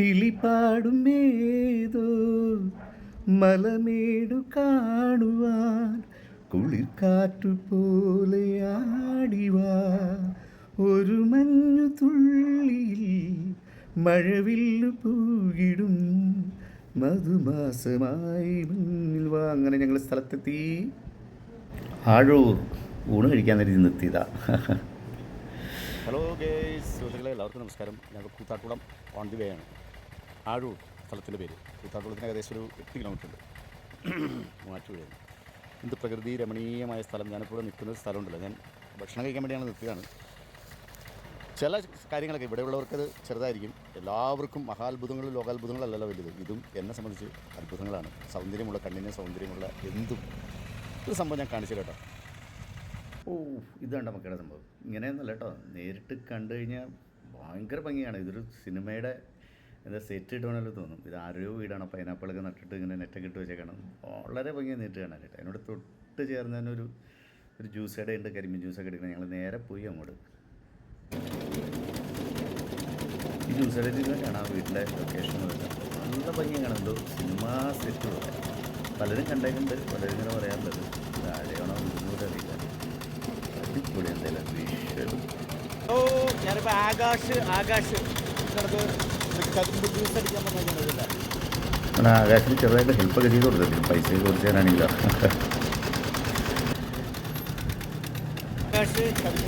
കിളിപാടും ഏതോ മലമേടു കാണുവാൻ കുളിർക്കാറ്റു പോലെ ആടിവാ ഒരു മഞ്ഞു തുള്ളിയിൽ മഴവില്ലു പൂകിടും മധുമാസമായി മുന്നിൽ വാ. അങ്ങനെ ഞങ്ങൾ സ്ഥലത്തെത്തി. ആഴൂർ ഊണ് കഴിക്കാൻ നേരി നിർത്തിയതാ. ഹലോ ഗേയ്സ്, സുഹൃത്തുക്കളെ എല്ലാവർക്കും നമസ്കാരം. ഞങ്ങൾ കൂത്താട്ടുകുളം ഓൺ ദി വേ ആണ്. ആഴൂർ സ്ഥലത്തിൻ്റെ പേര്. കൂത്താട്ടുകുളത്തിന് ഏകദേശം ഒരു 8 കിലോമീറ്റർ ഉണ്ട് മൂവാറ്റുപുഴയിൽ. എന്ത് പ്രകൃതി രമണീയമായ സ്ഥലം. ഞാനിപ്പോൾ നിൽക്കുന്ന സ്ഥലമുണ്ടല്ലോ, ഞാൻ ഭക്ഷണം കഴിക്കാൻ വേണ്ടിയാണ് നിർത്തിയതാണ്. ചില കാര്യങ്ങളൊക്കെ ഇവിടെയുള്ളവർക്കത് ചെറുതായിരിക്കും, എല്ലാവർക്കും മഹാത്ഭുതങ്ങൾ ലോകാത്ഭുതങ്ങളല്ലല്ലോ വലുത്. ഇതും എന്നെ സംബന്ധിച്ച് അത്ഭുതങ്ങളാണ്. സൗന്ദര്യമുള്ള കണ്ണിന് സൗന്ദര്യമുള്ള എന്തും ഒരു സംഭവം ഞാൻ കാണിച്ചു കേട്ടോ. ഇതാണ് മക്കളുടെ സംഭവം. ഇങ്ങനെയൊന്നുമല്ല കേട്ടോ, നേരിട്ട് കണ്ടു കഴിഞ്ഞാൽ ഭയങ്കര ഭംഗിയാണ്. ഇതൊരു സിനിമയുടെ സെറ്റ് ഇടുവാണല്ലോ തോന്നും. ഇത് ആരോ വീടാണ്, പൈനാപ്പിളൊക്കെ നട്ടിട്ട് ഇങ്ങനെ നെറ്റൊക്കെ ഇട്ട് വെച്ചേക്കണം. വളരെ ഭംഗിയാണ് നേരിട്ട് കാണാനായിട്ട്. അതിനോട് തൊട്ട് ചേർന്ന് തന്നെ ഒരു ജ്യൂസ് കട ഉണ്ട്, കരിമീൻ ജ്യൂസൊക്കെ എടുക്കണം. ഞങ്ങൾ നേരെ പോയി അങ്ങോട്ട്. ഈ ജ്യൂസ് കടയിൽ നിന്ന് കാണാം വീട്ടിലെ ലൊക്കേഷൻ. നല്ല ഭംഗിയാണ്, എന്തോ സിനിമാ സെറ്റ് പോലെ. പലരും കണ്ടേക്കുന്നുണ്ട്, പലരും ഇങ്ങനെ പറയാറുള്ളത്. ആരെയാണോ ഒന്നുകൂടെ അറിയില്ല. അടിപൊളി എന്തായാലും വിഷ്വൽ. ഞാനിപ്പോൾ ആകാശ് ജ്യൂസ് അടിക്കാൻ പറഞ്ഞില്ല. ആകാശിന് ചെറുതായിട്ട് ഹെൽപ്പൊക്കെ ചെയ്ത് കൊടുത്തില്ല, പൈസ കുറച്ച് തരാണെങ്കിലോ. ആകാശ്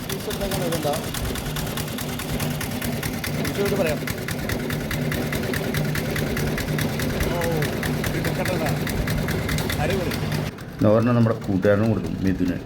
ജ്യൂസ് ഉണ്ടാക്കാൻ ഇതുണ്ടോ എനിക്ക് പറയാം. നോർണ നമ്മുടെ കൂട്ടുകാരനും കൊടുക്കും, മിഥുന്.